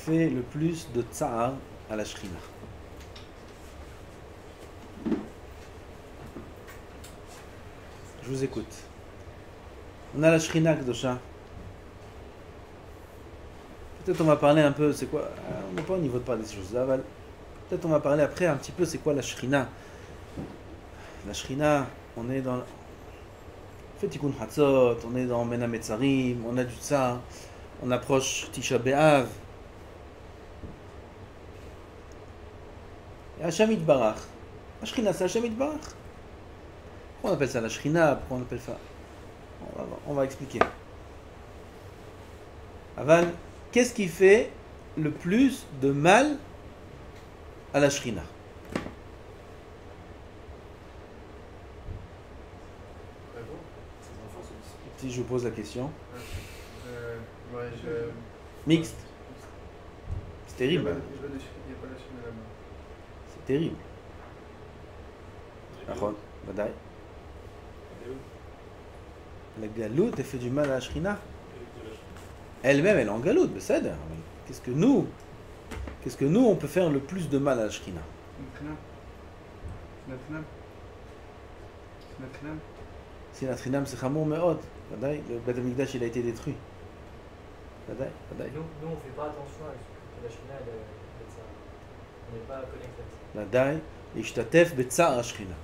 fait le plus de tsar à la Shrina? Je vous écoute. On a la Shrina Kdosha. Peut-être on va parler un peu, c'est quoi? On n'est pas au niveau de parler de ces choses-là. Peut-être on va parler après un petit peu, c'est quoi la Shrina? La Shrina, on est dans... On fait Tikkun Hatzot, on est dans Mena Metzarim, on a du Tsar, on approche Tisha B'Av. Et Hashem Yitbarach. La Shrina, c'est Hashem Yitbarach. Pourquoi on appelle ça la Shrina? Pourquoi on appelle ça? On va expliquer. Aval, qu'est-ce qui fait le plus de mal à la Shrina? Si je vous pose la question. Mixte. C'est terrible. C'est terrible. La galoute, elle fait du mal à la Shrina. Elle-même, elle est en galoute, mais c'est d'ailleurs. Qu'est-ce que nous, on peut faire le plus de mal à la Shrina? Si la Trinam, c'est Chamour Me'od. Le Beth Amikdash, il a été détruit. Nous, on ne fait pas attention à ce que la Shrina, on n'est pas connecté. Vadaï, Ishtatef Betzar Ashrina.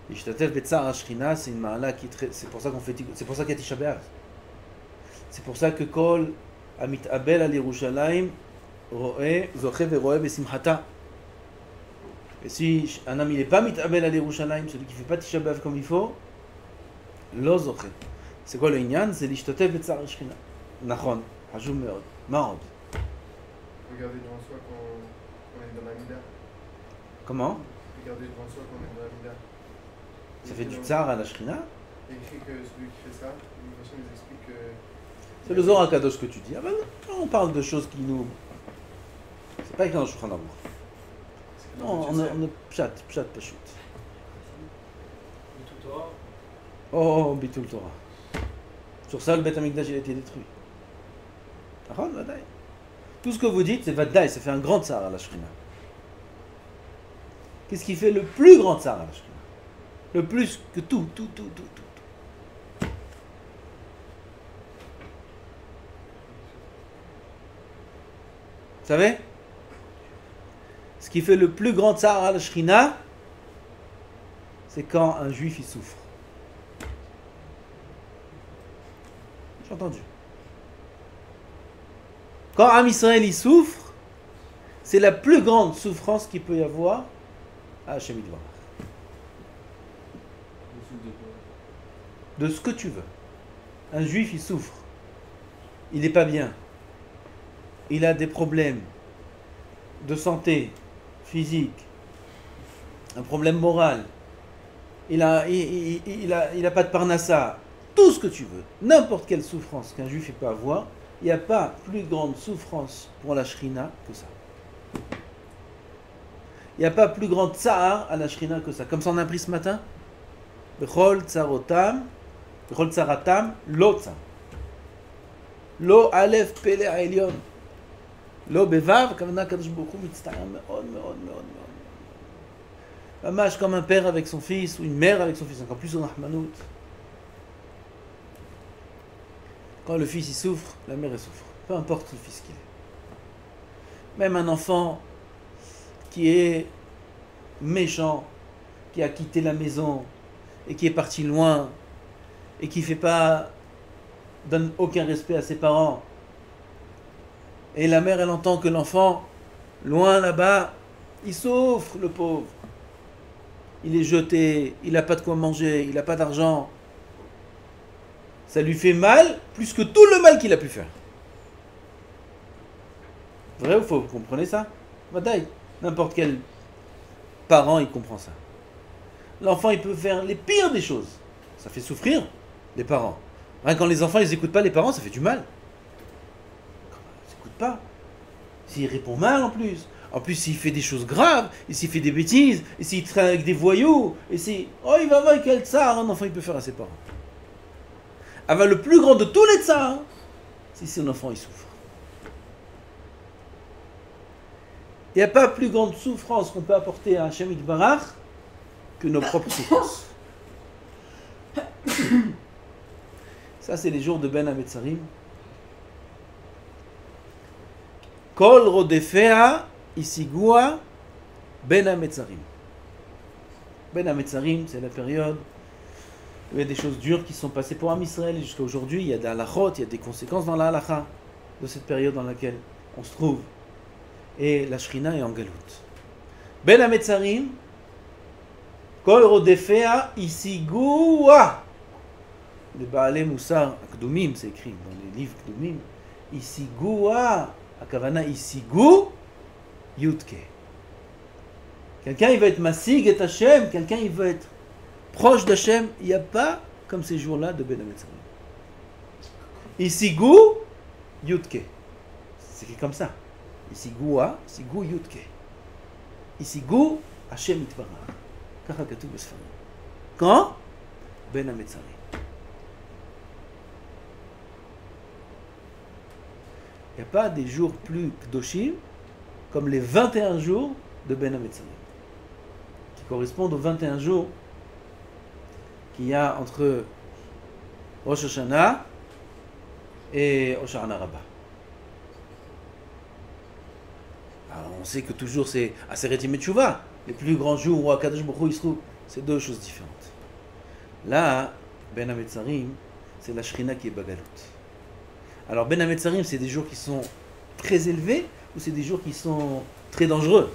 Ishtatef Betzar Ashrina, c'est une ma'ala qui est c'est pour ça qu'on fait, c'est pour ça qu'il y a Tisha B'Av. C'est pour ça que Kol Amit Abel al Yerushalayim Roe Zoche Veroe Besimchata. Et si un homme il n'est pas Mit Abel al Yerushalayim, celui qui ne fait pas Tisha B'Av comme il faut, Lo Zoche. C'est quoi le Inyan? C'est l'Ishtatef Betzar Ashrina. Nachon, Hajoum Meod, Maod. Regardez devant soi quand on est dans la Mida. Comment? Regardez devant soi quand on est dans la Mida. Ça fait du tsar à la Shrina? Il écrit que celui qui fait ça, de toute façon, il explique que. C'est le Zohar Kadosh que tu dis. Ah ben, quand on parle de choses qui nous. C'est pas écrit dans le Shulchan Aruch. Non, on est pshat, pashut. Bitul Torah. Oh, Bitul Torah. Sur ça, le Beth Amikdash il a été détruit. Tout ce que vous dites, c'est Vadaï, ça fait un grand tsar à la Shrina. Qu'est-ce qui fait le plus grand tsar à la Shrina? Le plus que tout. Vous savez? Ce qui fait le plus grand tsar à la Shrina, c'est quand un juif il souffre. J'ai entendu. Quand Am Israël il souffre, c'est la plus grande souffrance qu'il peut y avoir à Hashem Yitbarach. De ce que tu veux. Un juif il souffre. Il n'est pas bien. Il a des problèmes de santé physique, un problème moral. Il a pas de parnassa. Tout ce que tu veux, n'importe quelle souffrance qu'un juif peut avoir, il n'y a pas plus grande souffrance pour la Shrina que ça. Il n'y a pas plus grand tsar à la Shrina que ça. Comme ça on a appris ce matin. Bechol tsaratam, lo tsar. Lo alef pele ha'elyon. Lo bevav, kavana kadosh baruch hu mitzta'er me'od. Mamash comme un père avec son fils, ou une mère avec son fils, encore plus en rahmanout. Quand le fils il souffre, la mère elle souffre. Peu importe le fils qu'il est. Même un enfant qui est méchant, qui a quitté la maison et qui est parti loin et qui donne aucun respect à ses parents. Et la mère elle entend que l'enfant, loin là-bas, il souffre, le pauvre. Il est jeté, il n'a pas de quoi manger, il n'a pas d'argent. Ça lui fait mal plus que tout le mal qu'il a pu faire. Vrai ou faux? Vous comprenez ça? Bataille. N'importe quel parent, il comprend ça. L'enfant, il peut faire les pires des choses. Ça fait souffrir les parents. Rien quand les enfants, ils n'écoutent pas les parents, ça fait du mal. Ils n'écoutent pas. S'il répond mal en plus. En plus, s'il fait des choses graves, et s'il fait des bêtises, et s'il traîne avec des voyous, et si... Oh, il va voir quel tsar un enfant, il peut faire à ses parents. Ah ben, le plus grand de tous les tsars, c'est si un enfant, il souffre. Il n'y a pas plus grande souffrance qu'on peut apporter à Hachem Yitbarach que nos propres souffrances. Ça, c'est les jours de Ben Hametzarim. Kol rodefea isigua Ben Hametzarim. Ben Hametzarim, c'est la période où il y a des choses dures qui sont passées pour Am Israël. Et jusqu'à aujourd'hui, il y a des halachot, il y a des conséquences dans la halacha de cette période dans laquelle on se trouve. Et la Shrina est en galoute. Ben Hametzarim, Kol rodefea isigua. Les Baalei Moussar Akdoumim, c'est écrit dans les livres Akdoumim. Isigua, Akavana Isigu Yudke. Quelqu'un il va être Masig et Hashem, quelqu'un il va être proche d'Hashem. Il n'y a pas comme ces jours-là de Ben Hametzarim. Isigu Yudke. C'est écrit comme ça. Isigua, Isigu Yudke. Isigu Hashem Yitbarach. Kacha Katuv Besfarim. Quand Ben Hametzarim. Il n'y a pas des jours plus kdoshim comme les 21 jours de Ben Hametzarim, qui correspondent aux 21 jours qu'il y a entre Rosh Hashanah et Hoshana Rabbah. Alors on sait que toujours c'est Aseret Yemei Teshuvah, les plus grands jours où Akadosh Baruch Hu il se trouve, c'est deux choses différentes. Là, Ben Hametzarim, c'est la Shrina qui est Bagalout. Alors Ben Hametzarim, c'est des jours qui sont très élevés ou c'est des jours qui sont très dangereux?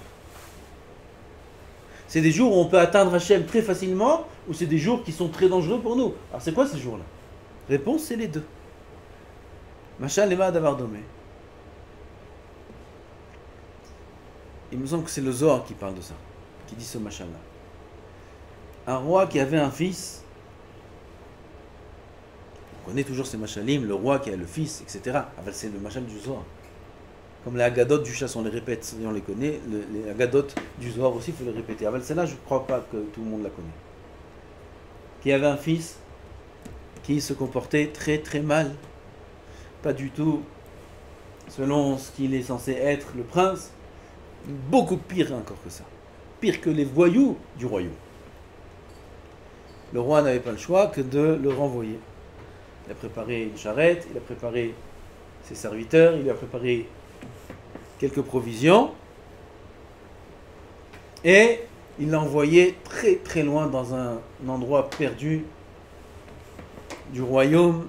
C'est des jours où on peut atteindre Hachem très facilement ou c'est des jours qui sont très dangereux pour nous? Alors c'est quoi ces jours-là? Réponse, c'est les deux. Machal Lema Davar Domé. Il me semble que c'est le Zohar qui parle de ça, qui dit ce machal-là. Un roi qui avait un fils. On connaît toujours ces machalim, le roi qui a le fils, etc. C'est le machal du Zohar. Comme les Agadotes du chasse, on les répète, on les connaît. Les Agadotes du Zohar aussi, il faut les répéter. Celle-là, je ne crois pas que tout le monde la connaît. Qui avait un fils qui se comportait très très mal. Pas du tout selon ce qu'il est censé être, le prince. Beaucoup pire encore que ça. Pire que les voyous du royaume. Le roi n'avait pas le choix que de le renvoyer. Il a préparé une charrette, il a préparé ses serviteurs, il a préparé quelques provisions et il l'a envoyé très très loin dans un endroit perdu du royaume,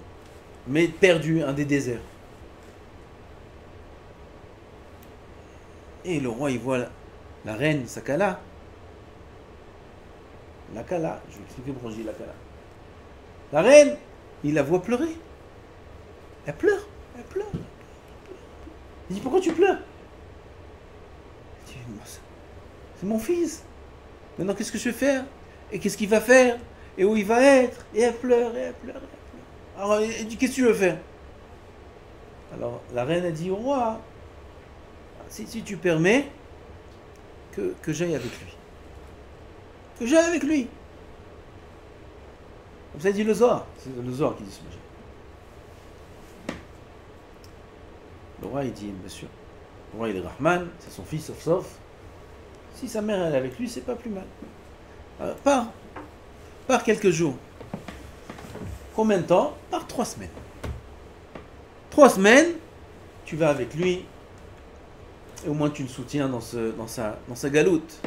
mais perdu, un des déserts. Et le roi il voit la reine Sakala. La Kala, je vais expliquer pourquoi je dis la Kala. La reine, il la voit pleurer. Elle pleure, elle pleure. Il dit, pourquoi tu pleures? Il dit, c'est mon fils. Maintenant, qu'est-ce que je vais faire? Et qu'est-ce qu'il va faire? Et où il va être? Et elle pleure, et elle pleure, et elle pleure. Alors, il dit, qu'est-ce que tu veux faire? Alors, la reine a dit au roi, si tu permets que j'aille avec lui. Que j'aille avec lui. Comme ça, il dit le Zohar. C'est le Zohar qui dit ce machin. Le roi, il dit, monsieur, le roi, il est Rahman, c'est son fils, sauf. Si sa mère, elle est avec lui, c'est pas plus mal. Alors, par quelques jours. Combien de temps? Par 3 semaines. 3 semaines, tu vas avec lui, et au moins tu le soutiens dans sa galoute.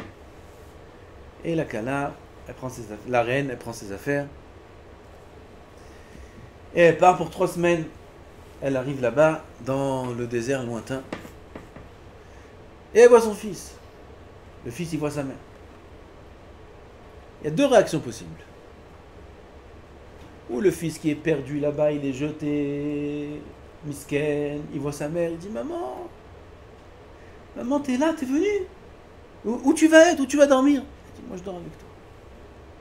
Et la Kala, la reine, elle prend ses affaires. Et elle part pour 3 semaines. Elle arrive là-bas, dans le désert lointain. Et elle voit son fils. Le fils, il voit sa mère. Il y a 2 réactions possibles. Ou le fils qui est perdu là-bas, il est jeté, misken, il voit sa mère, il dit, maman, t'es là, t'es venu? Où tu vas être? Où tu vas dormir? Il dit, moi je dors avec toi.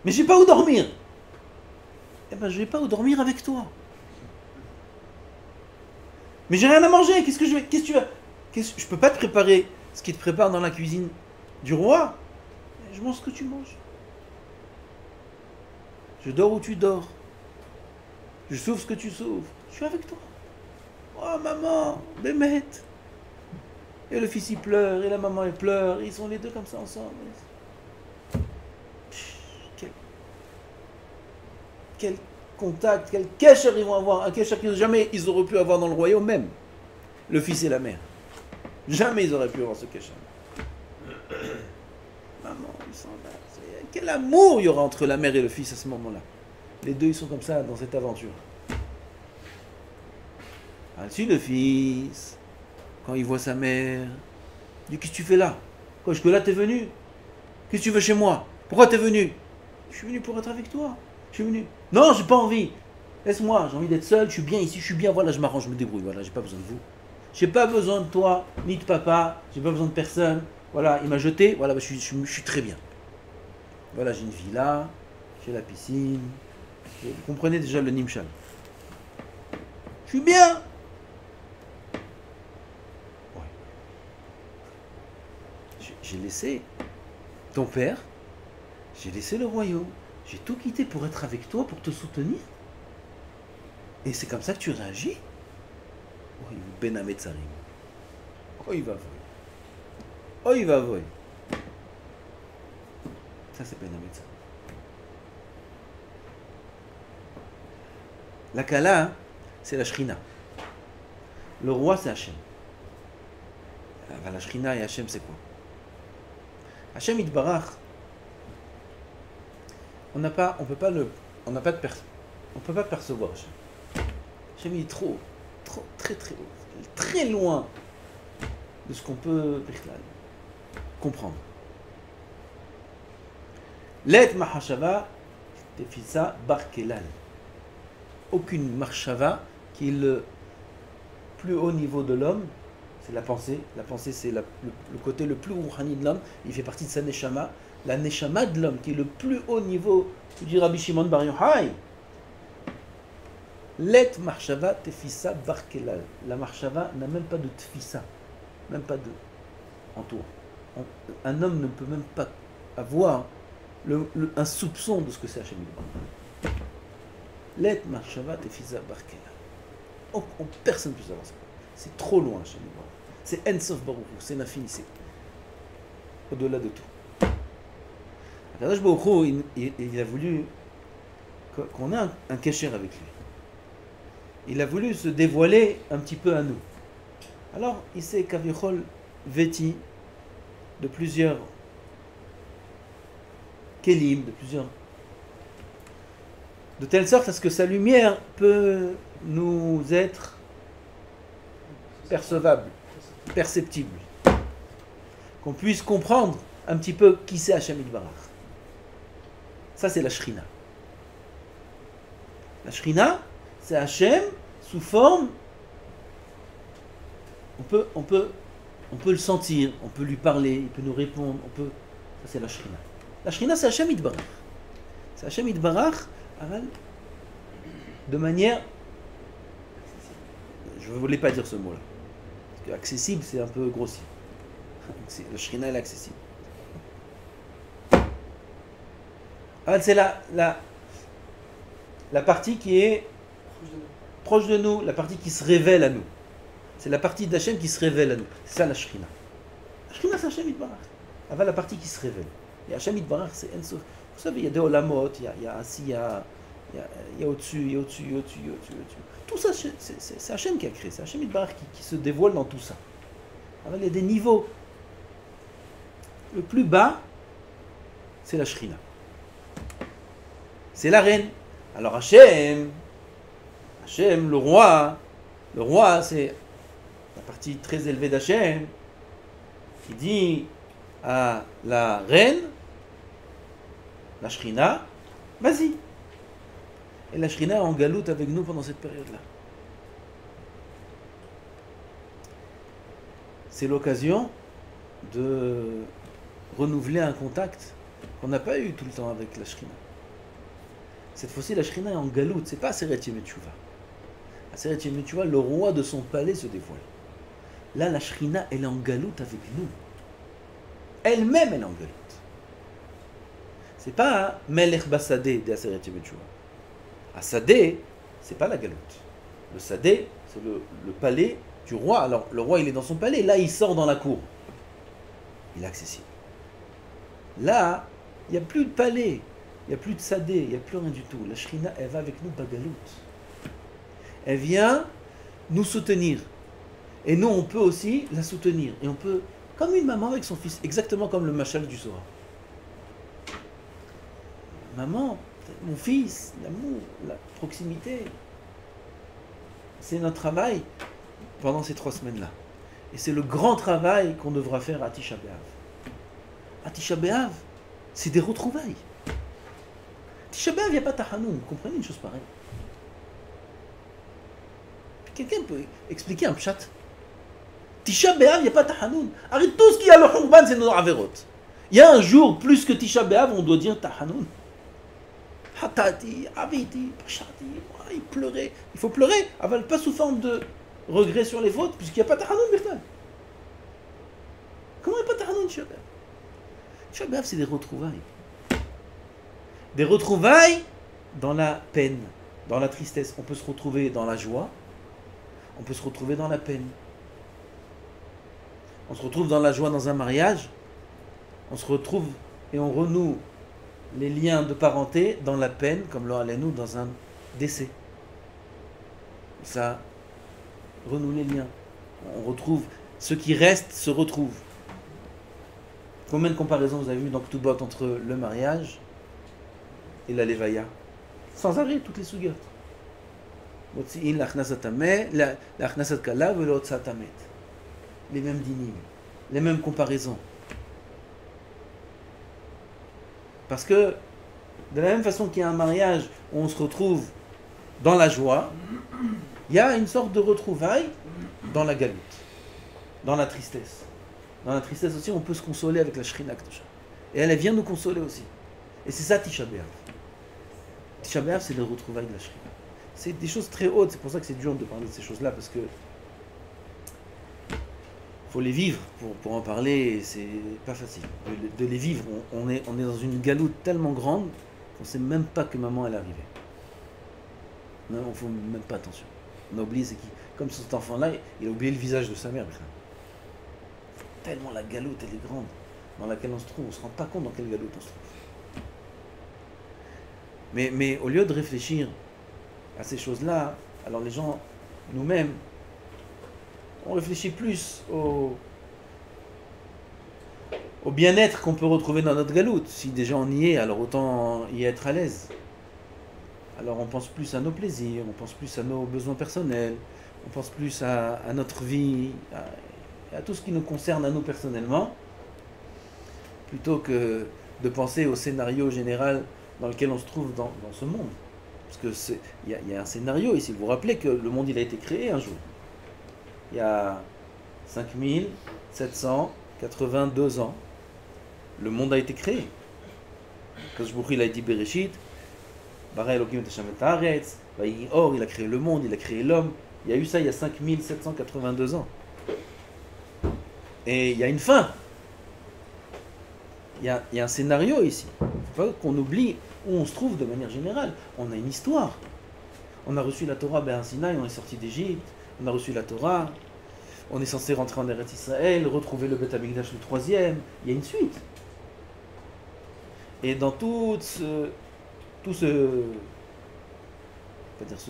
Mais j'ai pas où dormir. Eh ben je vais pas où dormir avec toi. Mais j'ai rien à manger, qu'est-ce que tu vas? Je peux pas te préparer ce qui te prépare dans la cuisine du roi. Je mange ce que tu manges. Je dors où tu dors. Je souffre ce que tu souffres. Je suis avec toi. Oh maman, Bémet. Et le fils il pleure, et la maman elle pleure, et ils sont les deux comme ça ensemble. Quel contact, quel kesher ils vont avoir, un kesher qu'ils jamais ils auraient pu avoir dans le royaume même. Le fils et la mère. Jamais ils auraient pu avoir ce kesher. Maman, ils sont là. Quel amour il y aura entre la mère et le fils à ce moment-là. Les deux ils sont comme ça dans cette aventure. Ainsi le fils, quand il voit sa mère, il dit qu'est-ce que tu fais là? Quoi, jusque là t'es venu? Qu'est-ce que tu veux chez moi? Pourquoi t'es venu? Je suis venu pour être avec toi. Je suis venu. Non, j'ai pas envie. Laisse-moi, j'ai envie d'être seul, je suis bien ici, je suis bien, voilà, je m'arrange, je me débrouille, voilà, j'ai pas besoin de vous. J'ai pas besoin de toi, ni de papa, j'ai pas besoin de personne. Voilà, il m'a jeté, voilà, je suis très bien. Voilà, j'ai une villa, j'ai la piscine. Vous comprenez déjà le Nimshal. Je suis bien. Ouais. J'ai laissé ton père, j'ai laissé le royaume, j'ai tout quitté pour être avec toi, pour te soutenir. Et c'est comme ça que tu réagis? Oh, Ben Ametzarim. Oh, il va voir. Oh, il va voir. Ça, c'est Ben Ametzarim. La Kala, c'est la Shrina. Le roi, c'est Hachem. La Shrina et Hachem, c'est quoi? Hachem Yitbarach, on ne peut pas percevoir Hachem. Hachem, il est très loin de ce qu'on peut comprendre. Let mahashava tefisa barkelal. Aucune marshava qui est le plus haut niveau de l'homme, c'est la pensée. La pensée, c'est le côté le plus rouhani de l'homme. Il fait partie de sa neshama. La neshama de l'homme, qui est le plus haut niveau, du Rabbi Shimon Bar Yochai. Let marshava tefisa barkelal. La marshava n'a même pas de tefisa, même pas de entour. Un homme ne peut même pas avoir un soupçon de ce que c'est Hachem Yitbarach. Let marshava tefisa barkelal. Personne ne peut savoir ça. C'est trop loin Hachem Yitbarach. C'est Ensof Baruch Hu, c'est l'infini, c'est au-delà de tout. Akadosh Baruch Hu, il a voulu qu'on ait un kesher avec lui. Il a voulu se dévoiler un petit peu à nous. Alors, il s'est kavichol vêti de plusieurs kelim, de telle sorte à ce que sa lumière peut nous être percevable, perceptible. Qu'on puisse comprendre un petit peu qui c'est Hachem Yitbarach. Ça, c'est la Shrina. La Shrina, c'est Hachem sous forme. On peut le sentir, on peut lui parler, il peut nous répondre. Ça, c'est la Shrina. La Shrina, c'est Hachem Yitbarach. C'est Hachem Yitbarach, de manière. Je ne voulais pas dire ce mot-là. Parce que accessible, c'est un peu grossier. La Shrina, elle est accessible. C'est la partie qui est proche de nous, la partie qui se révèle à nous. C'est la partie d'Hachem qui se révèle à nous. C'est ça la Shrina. La Shrina, c'est Hachem Yitbarach. Avant la partie qui se révèle. Et Hachem Yitbarach, c'est Ensof. Vous savez, il y a des olamot, il y a assis, il y a au-dessus, il y a au-dessus. Tout ça, c'est Hachem qui a créé. C'est Hachem Yitbarach qui se dévoile dans tout ça. Alors, il y a des niveaux. Le plus bas, c'est la Shrina. C'est la reine. Alors Hachem, le roi, c'est la partie très élevée d'Hachem, qui dit à la reine, la Shrina, vas-y. Et la Shrina est en galoute avec nous pendant cette période-là. C'est l'occasion de renouveler un contact qu'on n'a pas eu tout le temps avec la Shrina. Cette fois-ci, la Shrina est en galoute, c'est pas Aseret Yemei Teshuva. Aseret Yemei Teshuva, le roi de son palais se dévoile. Là, la Shrina, elle est en galoute avec nous. Elle-même, elle est en galoute. C'est pas un Melech Basadé de Aseret Yemei Teshuva. À Sadé, c'est pas la galoute. Le Sadé, c'est le palais du roi. Alors, le roi, il est dans son palais. Là, il sort dans la cour. Il est accessible. Là, il n'y a plus de palais. Il n'y a plus de sadé. Il n'y a plus rien du tout. La Shrina, elle va avec nous, bagalout. Elle vient nous soutenir. Et nous, on peut aussi la soutenir. Et on peut, comme une maman avec son fils, exactement comme le machal du Zohar. Maman, mon fils, l'amour, la proximité. C'est notre travail pendant ces 3 semaines-là. Et c'est le grand travail qu'on devra faire à Tisha B'Av. À Tisha B'Av, c'est des retrouvailles. Tisha B'Av, il n'y a pas Tahanoun. Vous comprenez une chose pareille? Quelqu'un peut expliquer un pshat? Tisha B'Av, il n'y a pas Tahanoun. Arrête, tout ce qu'il y a le Khurban, c'est nos Averot. Il y a un jour, plus que Tisha B'Av, on doit dire Tahanoun. Hatati, Aviti, Pashati, il pleurait. Il faut pleurer, aval pas sous forme de regret sur les fautes, puisqu'il n'y a pas Tahanoun, Bertan. Comment il n'y a pas Tahanoun, Tisha B'Av? Tisha B'Av, c'est des retrouvailles. Des retrouvailles dans la peine, dans la tristesse. On peut se retrouver dans la joie, on peut se retrouver dans la peine. On se retrouve dans la joie dans un mariage, on se retrouve et on renoue les liens de parenté dans la peine, comme l'on allait nous dans un décès. Ça renoue les liens. On retrouve, ceux qui restent se retrouvent. Combien de comparaisons vous avez vu dans Ktubot entre le mariage et la levaya? Sans arrêt, toutes les sugyot. Les mêmes dynimes, les mêmes comparaisons. Parce que, de la même façon qu'il y a un mariage où on se retrouve dans la joie, il y a une sorte de retrouvaille dans la galoute, dans la tristesse. Dans la tristesse aussi, on peut se consoler avec la Shrina Kedusha. Et elle vient nous consoler aussi. Et c'est ça Tisha B'Av. Tisha B'Av, c'est le retrouvailles de la Shrina. C'est des choses très hautes, c'est pour ça que c'est dur de parler de ces choses-là, parce que faut les vivre pour en parler, c'est pas facile. De les vivre, on est dans une galoute tellement grande qu'on sait même pas que maman elle est arrivée. Non, on ne fait même pas attention. On a oublié, c'est qui. Comme cet enfant-là, il a oublié le visage de sa mère. Tellement la galoute elle est grande dans laquelle on se trouve, on ne se rend pas compte dans quelle galoute on se trouve. Mais au lieu de réfléchir à ces choses-là, alors les gens, nous-mêmes, on réfléchit plus au bien-être qu'on peut retrouver dans notre galoute. Si déjà on y est, alors autant y être à l'aise. Alors on pense plus à nos plaisirs, on pense plus à nos besoins personnels, on pense plus à notre vie, à tout ce qui nous concerne à nous personnellement, plutôt que de penser au scénario général dans lequel on se trouve dans ce monde. Parce que il y a un scénario ici. Vous vous rappelez que le monde il a été créé un jour. Il y a 5782 ans, le monde a été créé. Quand il a dit Bereshit, Bara Elokim et Hashem et Haaretz, Or, il a créé le monde, il a créé l'homme. Il y a eu ça il y a 5782 ans. Et il y a une fin. Il y a un scénario ici. Il ne faut pas qu'on oublie où on se trouve de manière générale. On a une histoire. On a reçu la Torah Ben Sinaï, on est sorti d'Égypte. On a reçu la Torah, on est censé rentrer en Eretz Israël, retrouver le Beth Amikdash le 3e, il y a une suite. Et dans tout ce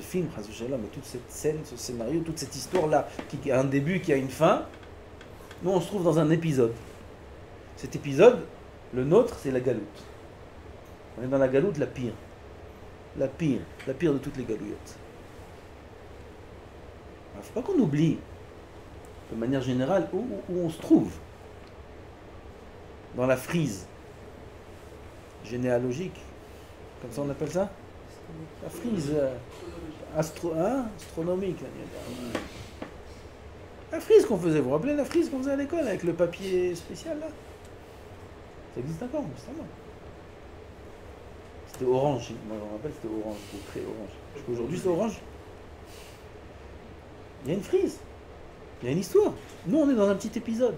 film, mais toute cette scène, ce scénario, toute cette histoire-là, qui a un début, qui a une fin, nous on se trouve dans un épisode. Cet épisode, le nôtre, c'est la galoute. On est dans la galoute la pire. La pire de toutes les galouillottes. Il ne faut pas qu'on oublie, de manière générale, où on se trouve. Dans la frise généalogique. Comme ça on appelle ça? La frise astronomique. La frise qu'on faisait, vous vous rappelez la frise qu'on faisait à l'école avec le papier spécial là? Ça existe encore, justement. C'était orange, moi je me rappelle, c'était orange, c'était très orange. Aujourd'hui c'est orange. Il y a une frise, il y a une histoire. Nous, on est dans un petit épisode.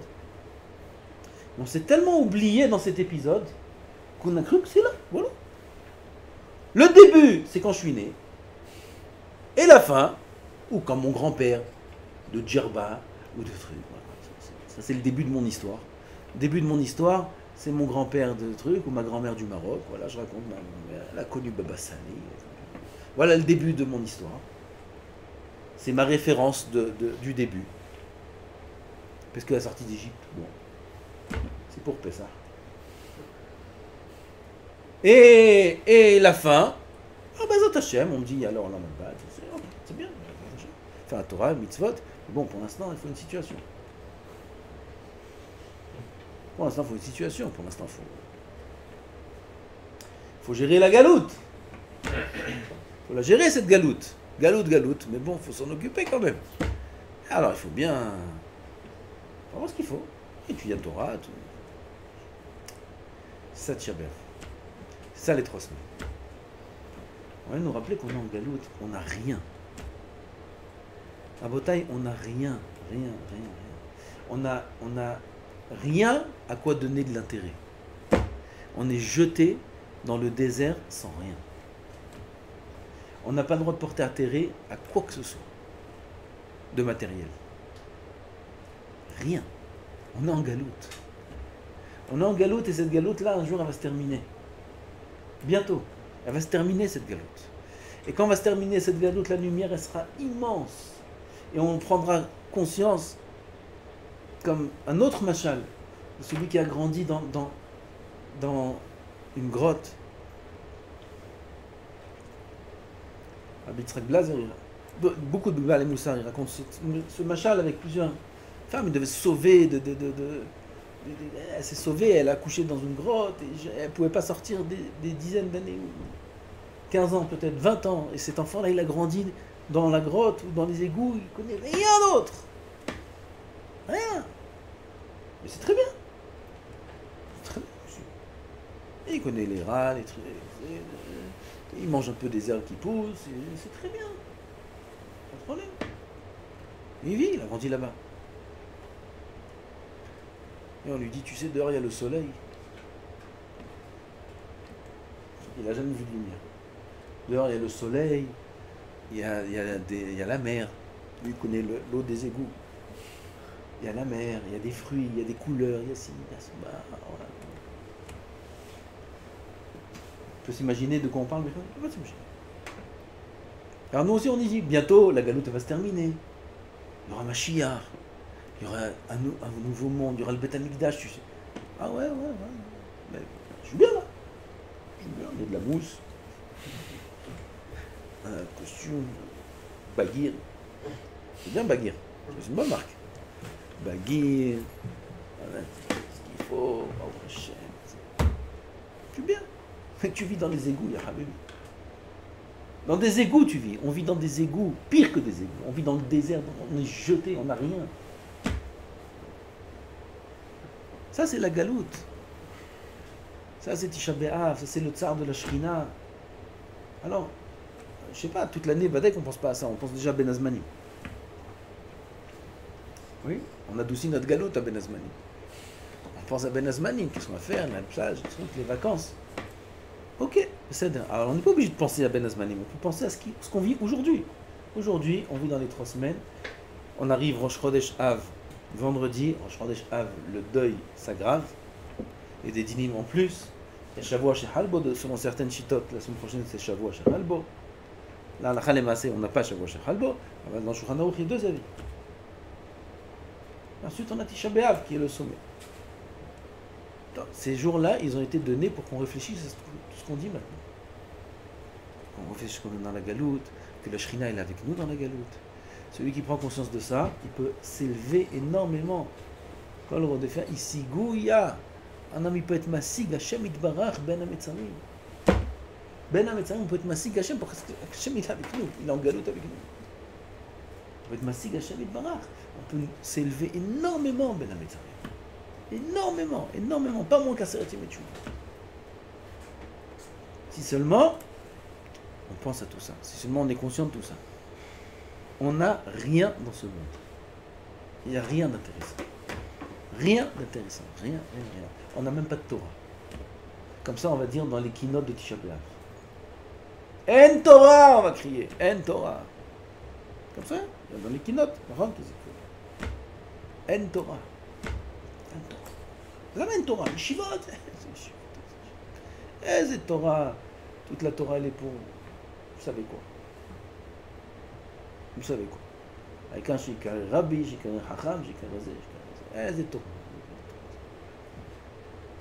On s'est tellement oublié dans cet épisode qu'on a cru que c'est là. Voilà. Le début, c'est quand je suis né. Et la fin, ou quand mon grand-père, de djerba ou de trucs. Voilà. Ça, c'est le début de mon histoire. Le début de mon histoire, c'est mon grand-père de trucs ou ma grand-mère du Maroc. Voilà, je raconte ma grand-mère. Elle a connu Baba Sali. Voilà le début de mon histoire. C'est ma référence du début. Parce que la sortie d'Égypte, bon, c'est pour Pessah. Et la fin, Zot Hashem, on me dit alors là, c'est bien, faire la Torah, mitzvot, mais bon, pour l'instant, il faut une situation. Pour l'instant, il faut une situation, pour l'instant, il faut gérer la galoute. Il faut la gérer, cette galoute. Galoute, mais bon, il faut s'en occuper quand même. Alors, il faut bien voir ce qu'il faut. Étudier la Torah, tout. C'est ça, Tchabert. C'est ça, les 3 semaines. On va nous rappeler qu'on est en galoute, on n'a rien. À Botaï, on n'a rien. On n'a rien à quoi donner de l'intérêt. On est jeté dans le désert sans rien. On n'a pas le droit de porter intérêt à quoi que ce soit de matériel. Rien. On est en galoute. On est en galoute et cette galoute-là, un jour, elle va se terminer. Bientôt. Elle va se terminer, cette galoute. Et quand va se terminer cette galoute, la lumière, elle sera immense. Et on prendra conscience, comme un autre machal, de celui qui a grandi dans une grotte. Rabbi Yitzhak Blazer, beaucoup de Baal et Moussar, il raconte ce machal avec plusieurs femmes. Il devait se sauver elle s'est sauvée, elle a couché dans une grotte, et elle ne pouvait pas sortir des dizaines d'années, 15 ans peut-être, 20 ans. Et cet enfant-là, il a grandi dans la grotte ou dans les égouts, il ne connaît rien d'autre. Rien. Mais c'est très bien. Très bien. Et il connaît les rats, les trucs. Il mange un peu des herbes qui poussent, c'est très bien. Pas de problème. Il vit, il a grandi là-bas. Et on lui dit, tu sais, dehors il y a le soleil. Il n'a jamais vu de lumière. Dehors il y a le soleil, il y a la mer. Lui il connaît l'eau des égouts. Il y a la mer, il y a des fruits, il y a des couleurs, il y a ci, il y a ça. Voilà. On peut s'imaginer de quoi on parle, mais on peut pas s'imaginer. Alors nous aussi on y dit, bientôt la galoute va se terminer. Il y aura Mashiach. Il y aura un nouveau monde, il y aura le Beth Amikdash, tu sais. Ah ouais. Mais je suis bien là. Il y a de la mousse. Un costume. Baguir. C'est bien Baguir. C'est une bonne marque. Baguir. Voilà, ce qu'il faut. Je suis bien. Mais tu vis dans les égouts, ya Habibi. Dans des égouts, tu vis. On vit dans des égouts, pire que des égouts. On vit dans le désert, on est jeté, on n'a rien. Ça, c'est la galoute. Ça, c'est Tisha B'Av, ça, c'est le tsar de la Shrina. Alors, je sais pas, toute l'année, Badek, on pense pas à ça, on pense déjà à Ben Azmani. Oui, on adoucit notre galoute à Ben Azmani. On pense à Ben Azmani, qu'est-ce qu'on va faire, la plage, les vacances. Ok, c'est alors on n'est pas obligé de penser à Ben Azmani, on peut penser à ce qu'on vit aujourd'hui. Aujourd'hui, on vit dans les 3 semaines. On arrive Rosh Chodesh Av, vendredi, Rosh Chodesh Av, le deuil s'aggrave, et des dynimes en plus. Il y a Shavua chez Halbo, selon certaines chitotes, la semaine prochaine c'est Shavua chez Halbo. Là, la Khalemassé, on n'a pas Shavua chez Halbo. Dans Shulchan Aruch, il y a 2 avis. Ensuite, on a Tisha B'Av, qui est le sommet. Donc, ces jours-là, ils ont été donnés pour qu'on réfléchisse à tout ce qu'on dit maintenant. Qu'on réfléchisse qu'on est dans la galoute, que la Shrina est avec nous dans la galoute. Celui qui prend conscience de ça, il peut s'élever énormément. Quand le Rodéfer, ici, Gouya, un homme, il peut être Masig, Hashem Itbarach, Ben Ametzarim. Ben Ametzarim, peut être Masig, Hashem, parce que Hashem est avec nous, il est en galoute avec nous. On peut être Masig, Hashem Itbarach. On peut s'élever énormément, Ben Ametzarim. Énormément, pas moins qu'à Seratim et Tchouva. Si seulement on pense à tout ça, si seulement on est conscient de tout ça. On n'a rien dans ce monde. Il n'y a rien d'intéressant. Rien. On n'a même pas de Torah. Comme ça, on va dire dans les keynotes de Tisha B'Av. En Torah, on va crier. En Torah. Comme ça, dans les keynotes. En Torah. למה אין תורה? ישיבות. איזה תורה? toute la Torah elle est pour... vous savez quoi? vous savez quoi? העיקר שיקרא רבי, שיקרא חכם, שיקרא זה, שיקרא זה. איזה תורה?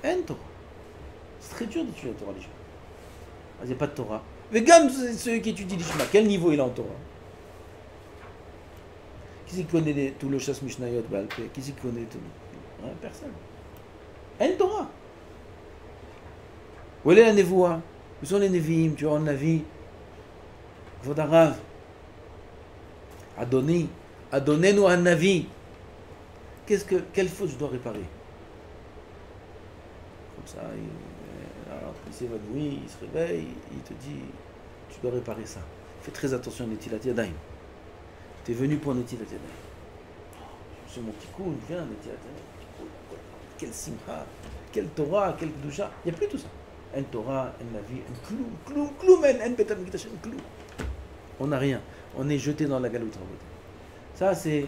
אין תורה. c'est très dur d'étudier la Torah l'Ishma. il n'y a pas de Torah. וגם ceux qui étudient l'Ishma, quel niveau il a en Torah? Qui c'est qui connaît tout le chasse Mishnayot Baal-Peh? Qui c'est qui connaît tout? Personne. אין תורה. où est la névoie? où sont les Nevi'im? tu vois, en Navi, כבוד הרב, Adoni, adonnez-nous un Navi. Quelle faute je dois réparer? Comme ça, il s'évanouit, il se réveille, il te dit, tu dois réparer ça. Fais très attention à Netilat Yadayim. Tu es venu pour Netilat Yadayim. C'est mon petit coup, viens, Netilat Yadayim. Quel simcha, quelle Torah, quelle Kedusha. Il n'y a plus tout ça. Un Torah, un Navi, un Kloum, un Bet HaMikdash, un Kloum. On n'a rien. On est jeté dans la galoute. Ça, c'est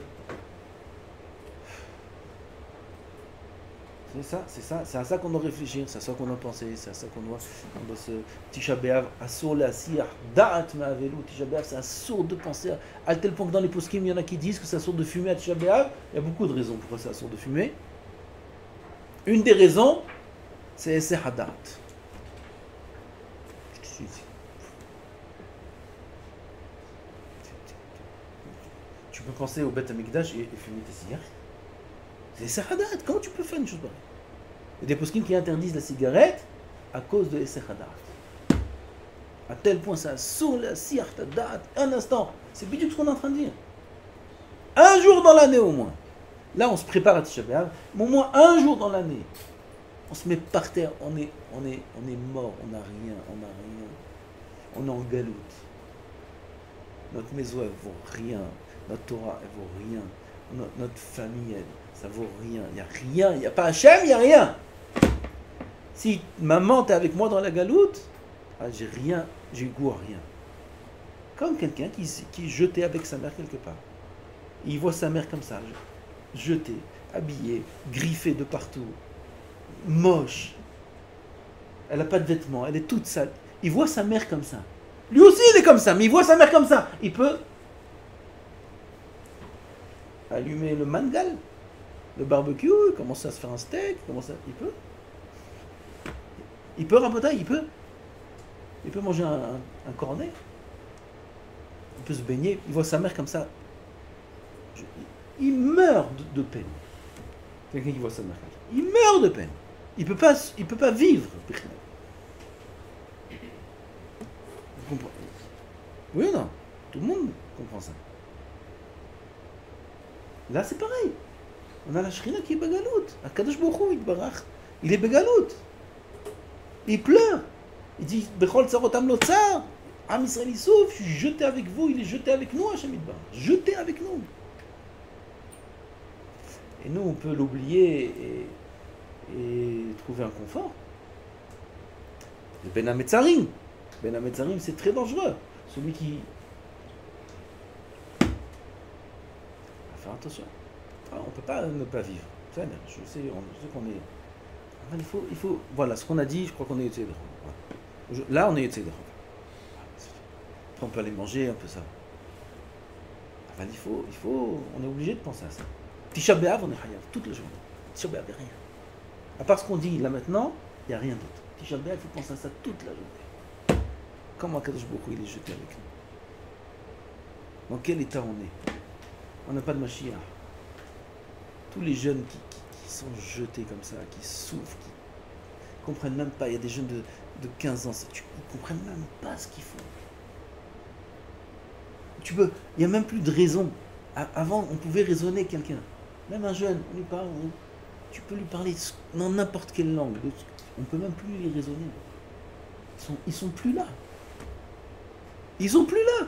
à ça qu'on doit réfléchir, c'est à ça qu'on doit penser, c'est à ça qu'on doit se... Tisha B'Av, assour la siyah, da'at ma'avelu, Tisha B'Av, c'est assour de penser, à tel point que dans les poskim, il y en a qui disent que c'est assour de fumer à Tisha B'Av. Il y a beaucoup de raisons pourquoi c'est assour de fumer. Une des raisons, c'est Esseh Hadat. Tu peux penser au Beth Amikdash et fumer tes cigarettes. C'est Esseh Hadat. Comment tu peux faire une chose pareille? Il y a des poskim qui interdisent la cigarette à cause de Esseh Hadat. À tel point ça saoule la siyah hadat. Un instant. C'est bidou ce qu'on est en train de dire. Un jour dans l'année au moins. Là on se prépare à Tisha B'Av. Mais au moins un jour dans l'année. On se met par terre. On est mort. On n'a rien. On est en galoute. Notre maison elle vaut rien. Notre Torah elle vaut rien. Notre famille, ça vaut rien. Il n'y a rien. Il n'y a pas Hachem, il n'y a rien. Si maman, t'es avec moi dans la galoute, j'ai rien, j'ai goût à rien. Comme quelqu'un qui est jeté avec sa mère quelque part. Il voit sa mère comme ça, jetée, habillée, griffée de partout, moche. Elle n'a pas de vêtements, elle est toute sale. Il voit sa mère comme ça. Lui aussi, il est comme ça, mais il voit sa mère comme ça. Il peut allumer le mangal, le barbecue, commencer à se faire un steak, il peut raboter, il peut manger un cornet, il peut se baigner, il voit sa mère comme ça, il meurt de peine. Quelqu'un qui voit sa mère comme ça, il meurt de peine, il peut pas vivre. Vous comprenez? Oui ou non? Tout le monde comprend ça. Là, c'est pareil. On a la Shrina qui est Begalout. Akadosh Baruch Hu, il est Begalout. Il pleure. Il dit Bechol Tzarotam Lo Tzar. Am Israël il souffre. Je suis jeté avec vous. Il est jeté avec nous, Hachem Yitbarach. Jeté avec nous. Et nous, on peut l'oublier et trouver un confort. Le Ben HaMetzarim. Ben HaMetzarim, c'est très dangereux. Celui qui... Faire attention. On ne peut pas ne pas vivre. Je sais qu'on est... Il faut... Voilà, ce qu'on a dit, je crois qu'on est Yotze Yedei Chova. Là, on est Yotze Yedei Chova. Après, on peut aller manger un peu ça. Il faut... On est obligé de penser à ça. Tisha B'Av, on est Hayav toute la journée. Tisha B'Av, il n'y a rien. À part ce qu'on dit là maintenant, il n'y a rien d'autre. Tisha B'Av, il faut penser à ça toute la journée. Comment Akadosh Baruch Hu, il est jeté avec nous? Dans quel état on est? On n'a pas de Mashiach. Tous les jeunes qui sont jetés comme ça, qui souffrent, qui ne comprennent même pas. Il y a des jeunes de 15 ans, ils ne comprennent même pas ce qu'ils font. Il n'y a même plus de raison. Avant, on pouvait raisonner quelqu'un. Même un jeune, on lui parle, tu peux lui parler dans n'importe quelle langue. On ne peut même plus les raisonner. Ils sont plus là. Ils sont plus là.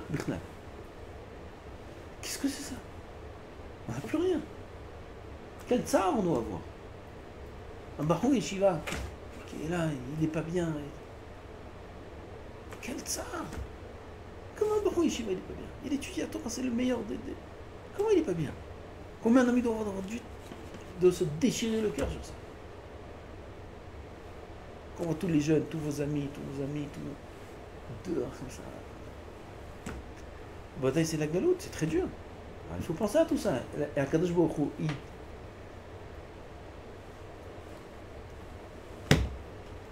Qu'est-ce que c'est ça? On n'a plus rien. Quel tsar on doit avoir? Un Bahou Yeshiva qui est là, il n'est pas bien. Quel tsar? Comment un Bahou Yeshiva il n'est pas bien? Il étudie à Torah, c'est le meilleur des... Comment il n'est pas bien? Combien d'amis doivent avoir de se déchirer le cœur sur ça. Quand on voit tous les jeunes, tous vos amis, dehors comme ça. Bataille, c'est la galoute, c'est très dur. Il faut penser à tout ça. Et Akadosh Baruch Hu,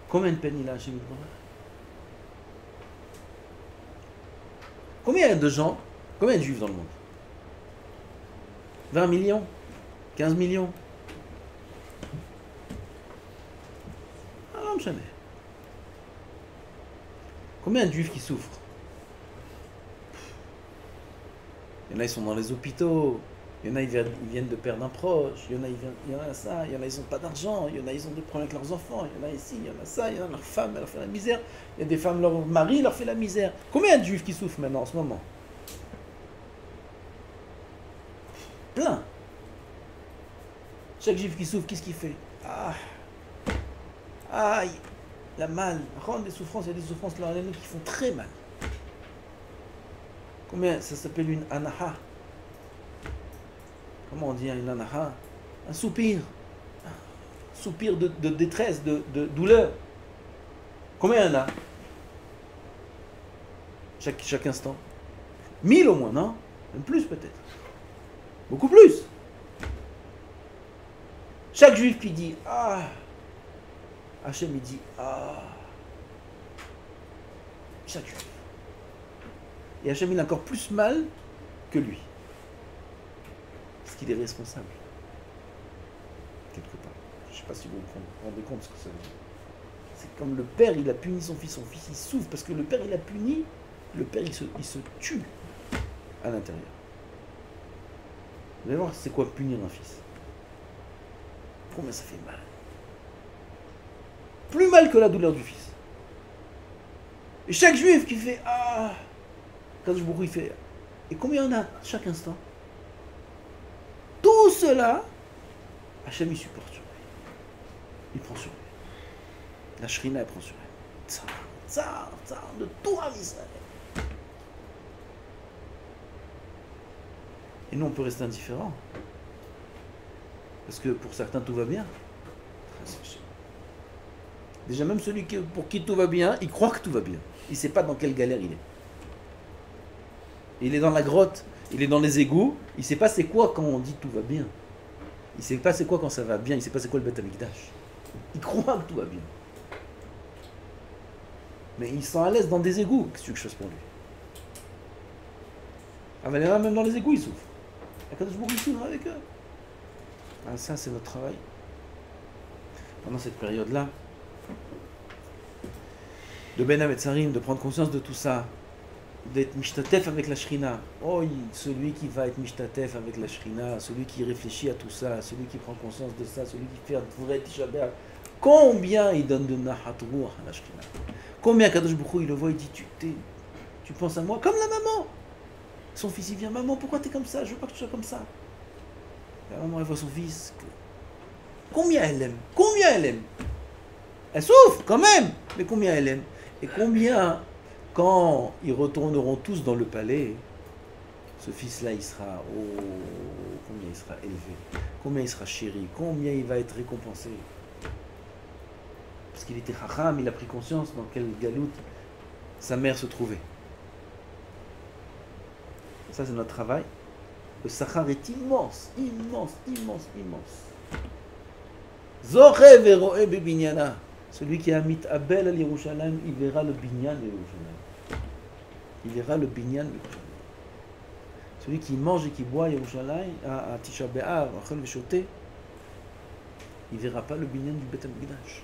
combien de peines il a à Hachem Yitbarach? Combien il y a de gens, combien de juifs dans le monde? 20 millions? 15 millions? Ah non, jamais. Combien de juifs qui souffrent? Il y en a, ils sont dans les hôpitaux. Il y en a, ils viennent de perdre un proche. Il y en a, ça. Il y en a, ils n'ont pas d'argent. Il y en a, ils ont des problèmes avec leurs enfants. Il y en a ici, il y en a ça. Il y en a, leur femme, elle leur fait la misère. Il y a des femmes, leur mari leur fait la misère. Combien de juifs qui souffrent maintenant, en ce moment? Plein. Chaque juif qui souffre, qu'est-ce qu'il fait? Aïe, la mal. Rendre des souffrances, il y a des souffrances là qui font très mal. Combien? Ça s'appelle une anaha. Comment on dit une anaha? Un soupir. Un soupir de détresse, de douleur. Combien il y en a? Chaque instant. 1000 au moins, non? Même plus peut-être. Beaucoup plus. Chaque juif qui dit Hachem il dit chaque juif. Et Hachem il a encore plus mal que lui. Parce qu'il est responsable. Quelque part. Je ne sais pas si vous vous rendez compte de ce que ça veut dire. C'est comme le père il a puni son fils il souffre parce que le père il a puni, le père il se tue à l'intérieur. Vous allez voir c'est quoi punir un fils. Combien ça fait mal. Plus mal que la douleur du fils. Et chaque juif qui fait Kadosh Baruch Hu il fait. Et combien il y en a chaque instant? Tout cela, Hachem il supporte sur lui. Il prend sur lui. La Shrina elle prend sur elle. Tsar, de tout à Israël. Et nous on peut rester indifférent. Parce que pour certains tout va bien. Déjà même celui pour qui tout va bien, il croit que tout va bien. Il ne sait pas dans quelle galère il est. Il est dans la grotte, il est dans les égouts, il ne sait pas c'est quoi quand on dit tout va bien. Il ne sait pas c'est quoi quand ça va bien, il ne sait pas c'est quoi le Beth Amikdash. Il croit que tout va bien. Mais il sent à l'aise dans des égouts. Qu'est-ce que tu veux que je fasse pour lui? Ah ben là, même dans les égouts, il souffre. Akadosh Baruch Hu souffre avec eux. Ça, c'est notre travail. Pendant cette période-là, de Ben Hametzarim, de prendre conscience de tout ça, d'être mishtatef avec la Shrina. Celui qui va être mishtatef avec la Shrina, celui qui réfléchit à tout ça, celui qui prend conscience de ça, celui qui fait un vrai Tisha B'Av, combien il donne de nahat ruach à la Shrina. Combien Kadosh Baruch Hu, il le voit, il dit tu penses à moi comme la maman. Son fils il vient, maman pourquoi t'es comme ça, je veux pas que tu sois comme ça. La maman elle voit son fils. Combien elle aime? Combien elle aime? Elle souffre quand même, mais combien elle aime? Et combien, quand ils retourneront tous dans le palais, ce fils-là il sera, combien il sera élevé, combien il sera chéri, combien il va être récompensé. Parce qu'il était chacham, il a pris conscience dans quelle galoute sa mère se trouvait. Ça c'est notre travail. Le Sachar est immense, immense, immense, immense. Zoré veroé bebinyana. Celui qui a mit Abel à Yerushalayim, il verra le binyan de Yerushalayim. Il verra le binyan de Yerushalayim. Celui qui mange et qui boit à Yerushalayim, à Tisha B'Av, à Chol Veshoté, il ne verra pas le binyan du Beth Amikdash.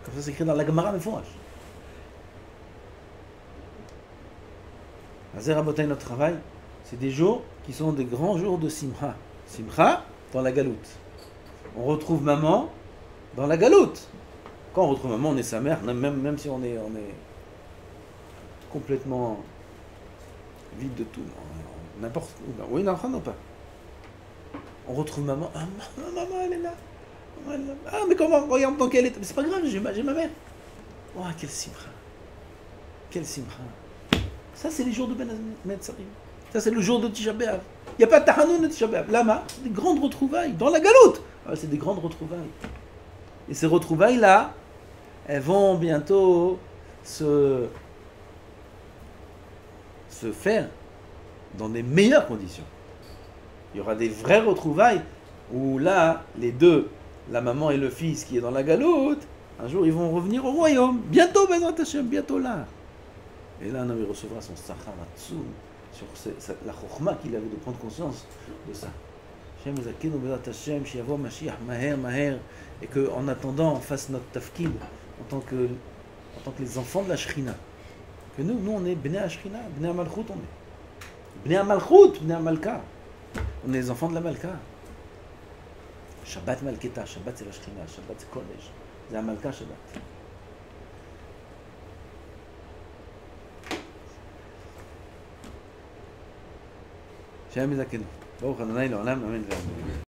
Comme ça c'est écrit dans la Gemara Meforash. Azeh Rabotai, notre travail, c'est des jours qui sont des grands jours de Simcha. Simcha dans la galoute. On retrouve maman dans la galoute. Quand on retrouve maman, on est sa mère, même si on est complètement vide de tout. N'importe où. Oui, non, non, pas. On retrouve maman. Maman, elle est là. Mais comment? Regarde dans quel état. C'est pas grave, j'ai ma mère. Oh, quel simcha. Quel simcha. Ça, c'est les jours de Ben Hametzarim. Ça, c'est le jour de Tisha B'Av. Il n'y a pas de Tahanoun de Tisha B'Av. Lama, c'est des grandes retrouvailles. Dans la galoute, c'est des grandes retrouvailles. Et ces retrouvailles-là, elles vont bientôt se faire dans des meilleures conditions. Il y aura des vraies retrouvailles où là, les deux, la maman et le fils qui est dans la galoute, un jour ils vont revenir au royaume. Bientôt, Bezrat Hashem, bientôt là. Et là, un homme il recevra son sachar atzoum sur la chokhma qu'il avait de prendre conscience de ça. Hashem Zakenu Bezrat Hashem, Shiavo Mashiach Maher Maher, et qu'en attendant, on fasse notre tafkid en tant que les enfants de la Shrina. Que nous on est Bnei Ashrina, Bnei Amalchut, on est. Bnei Amalchut, Bnei Amalka. On est les enfants de la Malka. Shabbat Malketa, Shabbat c'est la Shrina, Shabbat c'est Kodesh. C'est Amalka Shabbat. Shem Zakenu. Baruch Adonai L'Olam, Amen.